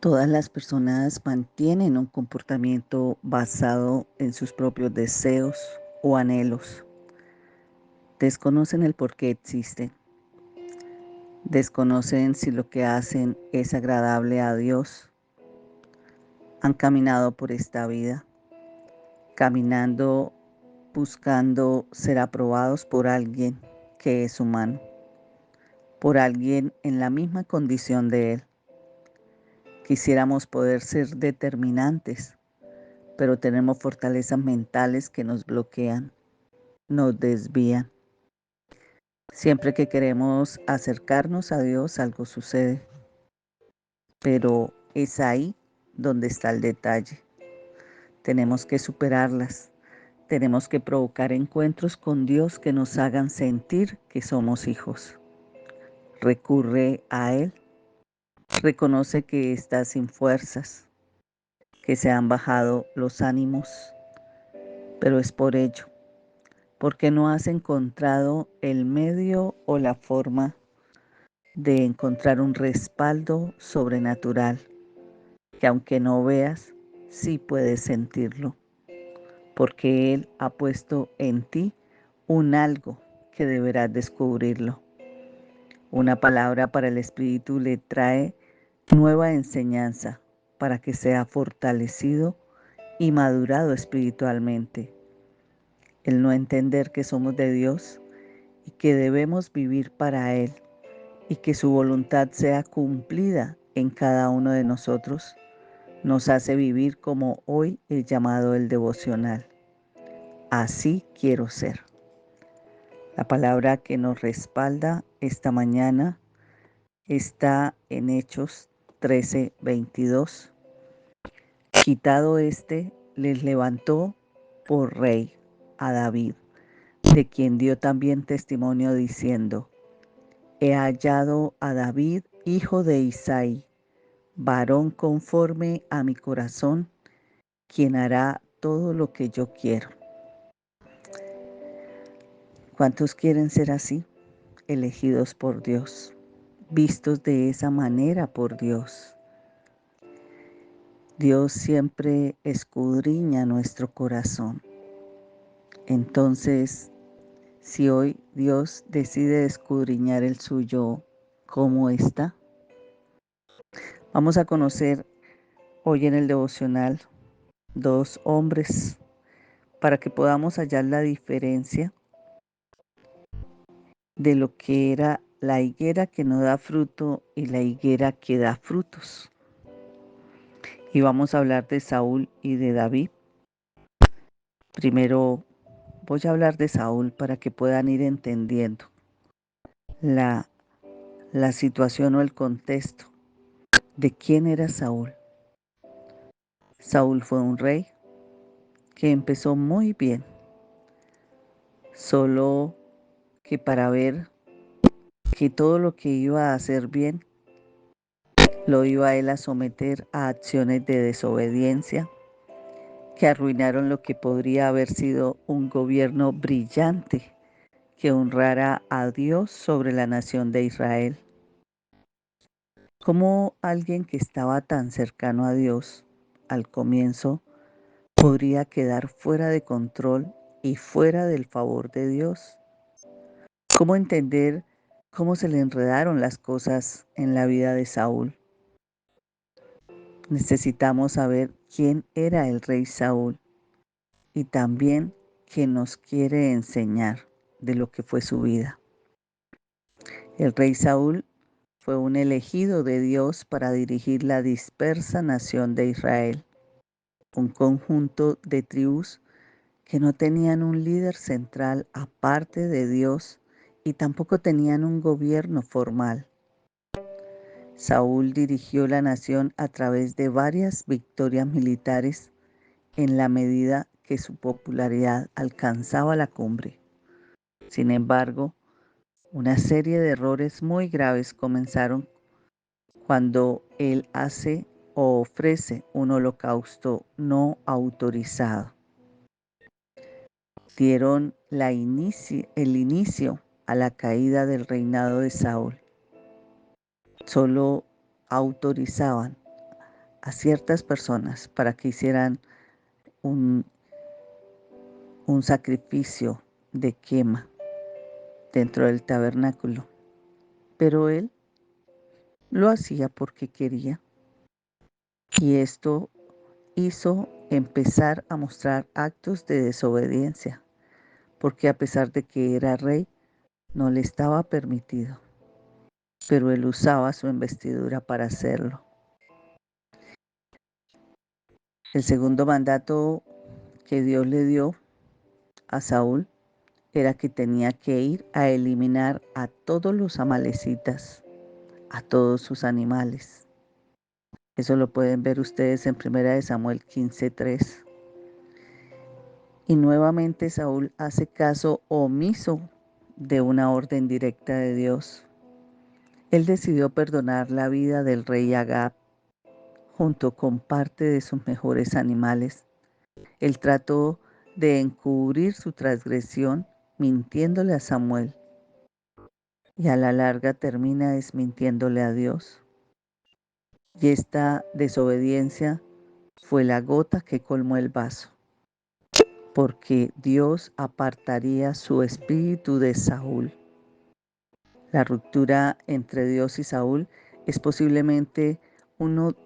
Todas las personas mantienen un comportamiento basado en sus propios deseos o anhelos. Desconocen el por qué existen. Desconocen si lo que hacen es agradable a Dios. Han caminado por esta vida, caminando buscando ser aprobados por alguien que es humano, por alguien en la misma condición de él. Quisiéramos poder ser determinantes, pero tenemos fortalezas mentales que nos bloquean, nos desvían. Siempre que queremos acercarnos a Dios, algo sucede, pero es ahí donde está el detalle. Tenemos que superarlas, tenemos que provocar encuentros con Dios que nos hagan sentir que somos hijos. Recurre a Él, reconoce que estás sin fuerzas, que se han bajado los ánimos, pero es por ello, porque no has encontrado el medio o la forma de encontrar un respaldo sobrenatural, que aunque no veas, sí puedes sentirlo, porque Él ha puesto en ti un algo que deberás descubrirlo. Una palabra para el Espíritu le trae nueva enseñanza para que sea fortalecido y madurado espiritualmente. El no entender que somos de Dios y que debemos vivir para Él y que su voluntad sea cumplida en cada uno de nosotros, nos hace vivir como hoy el llamado del devocional. Así quiero ser. La palabra que nos respalda esta mañana está en Hechos 13:22. Quitado les levantó por rey a David, de quien dio también testimonio diciendo: He hallado a David, hijo de Isaí, varón conforme a mi corazón, quien hará todo lo que yo quiero. ¿Cuántos quieren ser así? Elegidos por Dios, vistos de esa manera por Dios. Dios siempre escudriña nuestro corazón. Entonces, si hoy Dios decide escudriñar el suyo, ¿cómo está? Vamos a conocer hoy en el devocional dos hombres para que podamos hallar la diferencia de lo que era la higuera que no da fruto y la higuera que da frutos. Y vamos a hablar de Saúl y de David. Primero voy a hablar de Saúl para que puedan ir entendiendo la situación o el contexto de quién era Saúl. Saúl fue un rey que empezó muy bien, solo que para ver que todo lo que iba a hacer bien lo iba él a someter a acciones de desobediencia que arruinaron lo que podría haber sido un gobierno brillante que honrara a Dios sobre la nación de Israel. ¿Cómo alguien que estaba tan cercano a Dios al comienzo podría quedar fuera de control y fuera del favor de Dios? ¿Cómo entender cómo se le enredaron las cosas en la vida de Saúl? Necesitamos saber quién era el rey Saúl y también qué nos quiere enseñar de lo que fue su vida. El rey Saúl fue un elegido de Dios para dirigir la dispersa nación de Israel, un conjunto de tribus que no tenían un líder central aparte de Dios y tampoco tenían un gobierno formal. Saúl dirigió la nación a través de varias victorias militares en la medida que su popularidad alcanzaba la cumbre. Sin embargo, una serie de errores muy graves comenzaron cuando él hace o ofrece un holocausto no autorizado. Dieron el inicio a la caída del reinado de Saúl. Solo autorizaban a ciertas personas para que hicieran un, un sacrificio de quema dentro del tabernáculo, pero él lo hacía porque quería. Y esto hizo empezar a mostrar actos de desobediencia, porque a pesar de que era rey, no le estaba permitido, pero él usaba su investidura para hacerlo. El segundo mandato que Dios le dio a Saúl era que tenía que ir a eliminar a todos los amalecitas, a todos sus animales. Eso lo pueden ver ustedes en 1 Samuel 15:3. Y nuevamente Saúl hace caso omiso de una orden directa de Dios. Él decidió perdonar la vida del rey Agag junto con parte de sus mejores animales. Él trató de encubrir su transgresión mintiéndole a Samuel y a la larga termina desmintiéndole a Dios. Y esta desobediencia fue la gota que colmó el vaso, porque Dios apartaría su espíritu de Saúl. La ruptura entre Dios y Saúl es posiblemente uno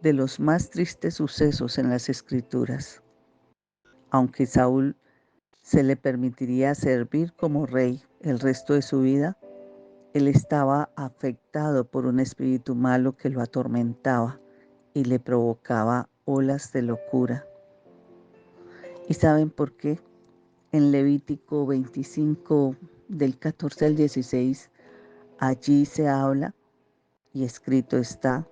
de los más tristes sucesos en las Escrituras. Aunque Saúl se le permitiría servir como rey el resto de su vida, él estaba afectado por un espíritu malo que lo atormentaba y le provocaba olas de locura. ¿Y saben por qué? En Levítico 25, del 14 al 16, allí se habla y escrito está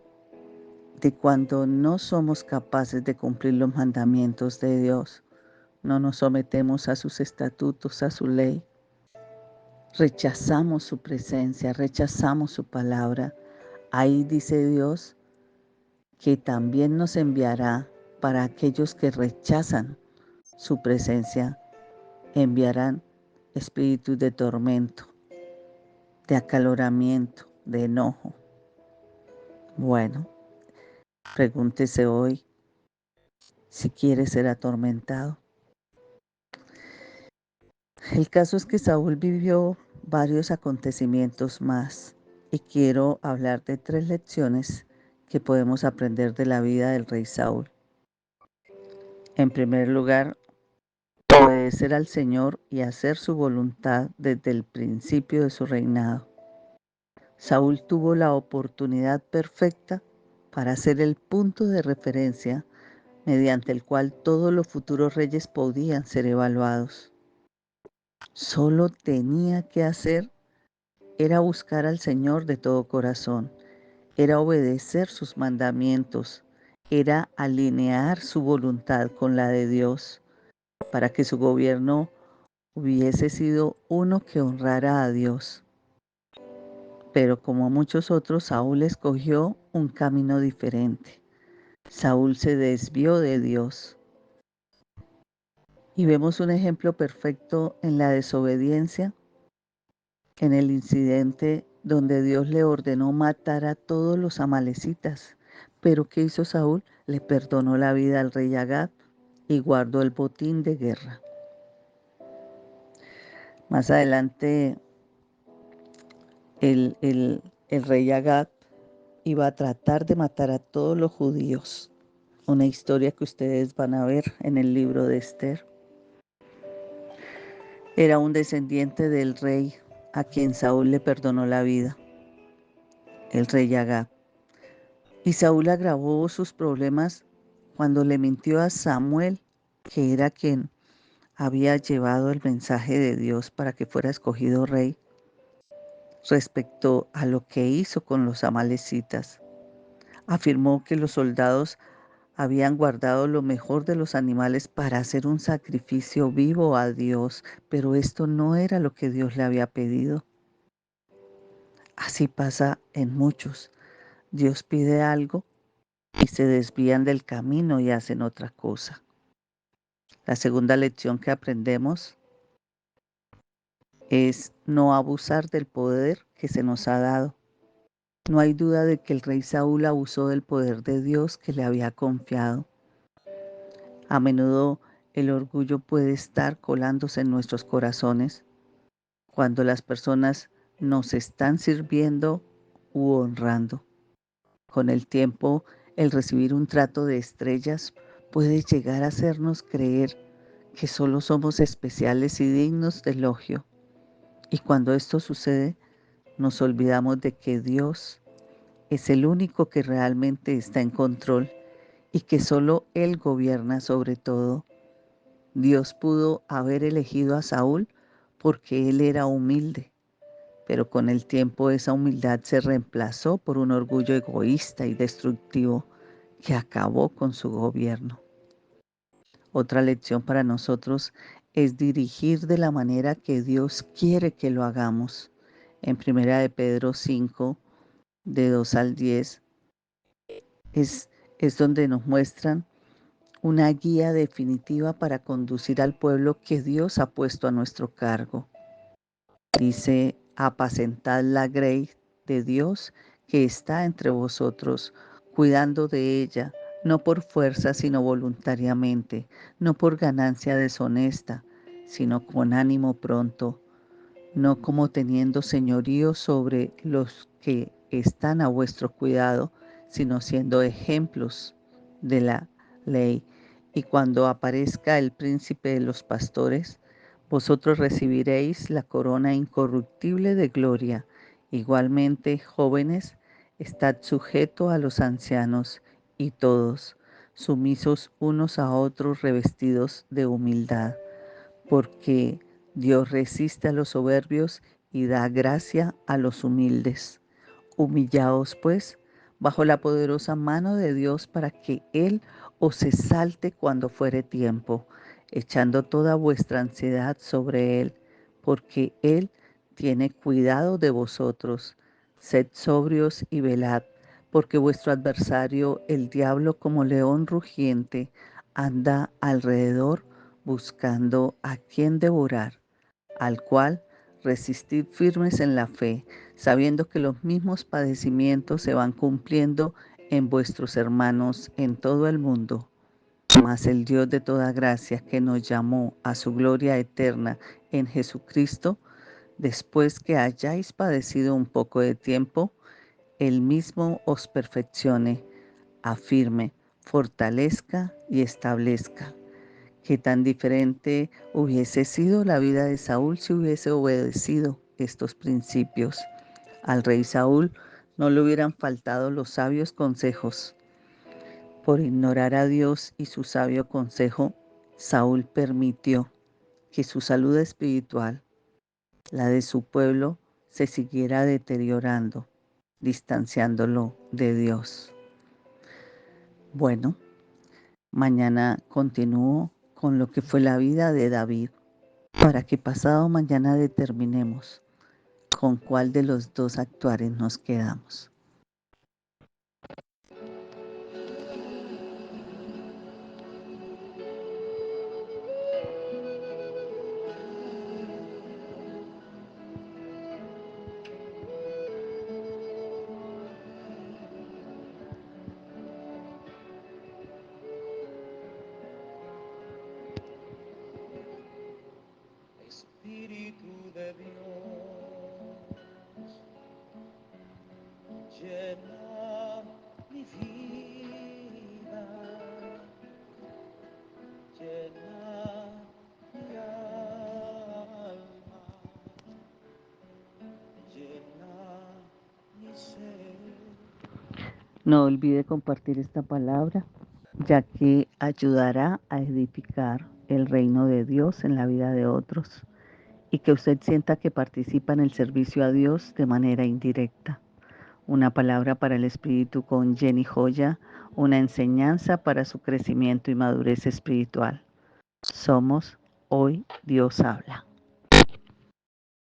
de cuando no somos capaces de cumplir los mandamientos de Dios, no nos sometemos a sus estatutos, a su ley, rechazamos su presencia, rechazamos su palabra. Ahí dice Dios que también nos enviará para aquellos que rechazan su presencia, enviarán espíritus de tormento, de acaloramiento, de enojo. Bueno, pregúntese hoy si quiere ser atormentado. El caso es que Saúl vivió varios acontecimientos más y quiero hablar de 3 lecciones que podemos aprender de la vida del rey Saúl. En primer lugar, obedecer al Señor y hacer su voluntad desde el principio de su reinado. Saúl tuvo la oportunidad perfecta para ser el punto de referencia mediante el cual todos los futuros reyes podían ser evaluados. Solo tenía que hacer era buscar al Señor de todo corazón, era obedecer sus mandamientos, era alinear su voluntad con la de Dios, para que su gobierno hubiese sido uno que honrara a Dios. Pero como muchos otros, Saúl escogió un camino diferente. Saúl se desvió de Dios. Y vemos un ejemplo perfecto en la desobediencia, en el incidente donde Dios le ordenó matar a todos los amalecitas. Pero ¿qué hizo Saúl? Le perdonó la vida al rey Agag y guardó el botín de guerra. Más adelante, el rey Agag iba a tratar de matar a todos los judíos. Una historia que ustedes van a ver en el libro de Esther. Era un descendiente del rey a quien Saúl le perdonó la vida, el rey Agag. Y Saúl agravó sus problemas cuando le mintió a Samuel, que era quien había llevado el mensaje de Dios para que fuera escogido rey, respecto a lo que hizo con los amalecitas. Afirmó que los soldados habían guardado lo mejor de los animales para hacer un sacrificio vivo a Dios, pero esto no era lo que Dios le había pedido. Así pasa en muchos. Dios pide algo y se desvían del camino y hacen otra cosa. La segunda lección que aprendemos es no abusar del poder que se nos ha dado. No hay duda de que el rey Saúl abusó del poder de Dios que le había confiado. A menudo el orgullo puede estar colándose en nuestros corazones cuando las personas nos están sirviendo u honrando. Con el tiempo, el recibir un trato de estrellas puede llegar a hacernos creer que solo somos especiales y dignos de elogio. Y cuando esto sucede, nos olvidamos de que Dios es el único que realmente está en control y que solo Él gobierna sobre todo. Dios pudo haber elegido a Saúl porque él era humilde, pero con el tiempo esa humildad se reemplazó por un orgullo egoísta y destructivo que acabó con su gobierno. Otra lección para nosotros es dirigir de la manera que Dios quiere que lo hagamos. En 1 de Pedro 5, de 2 al 10, es donde nos muestran una guía definitiva para conducir al pueblo que Dios ha puesto a nuestro cargo. Dice: apacentad la grey de Dios que está entre vosotros, cuidando de ella, no por fuerza, sino voluntariamente, no por ganancia deshonesta, sino con ánimo pronto, no como teniendo señorío sobre los que están a vuestro cuidado, sino siendo ejemplos de la ley. Y cuando aparezca el príncipe de los pastores, vosotros recibiréis la corona incorruptible de gloria. Igualmente, jóvenes, estad sujetos a los ancianos, y todos, sumisos unos a otros, revestidos de humildad, porque Dios resiste a los soberbios y da gracia a los humildes. Humillaos, pues, bajo la poderosa mano de Dios para que Él os exalte cuando fuere tiempo, echando toda vuestra ansiedad sobre Él, porque Él tiene cuidado de vosotros. Sed sobrios y velad, porque vuestro adversario, el diablo, como león rugiente, anda alrededor buscando a quien devorar, al cual resistid firmes en la fe, sabiendo que los mismos padecimientos se van cumpliendo en vuestros hermanos en todo el mundo. Mas el Dios de toda gracia, que nos llamó a su gloria eterna en Jesucristo, después que hayáis padecido un poco de tiempo, Él mismo os perfeccione, afirme, fortalezca y establezca. Qué tan diferente hubiese sido la vida de Saúl si hubiese obedecido estos principios. Al rey Saúl no le hubieran faltado los sabios consejos. Por ignorar a Dios y su sabio consejo, Saúl permitió que su salud espiritual, la de su pueblo, se siguiera deteriorando, distanciándolo de Dios. Bueno, mañana continúo con lo que fue la vida de David, para que pasado mañana determinemos con cuál de los dos actuares nos quedamos. Espíritu de Dios, llena mi vida, llena mi alma, llena mi ser. No olvide compartir esta palabra, ya que ayudará a edificar el reino de Dios en la vida de otros y que usted sienta que participa en el servicio a Dios de manera indirecta. Una palabra para el espíritu con Jenny Joya, una enseñanza para su crecimiento y madurez espiritual. Somos Hoy Dios Habla.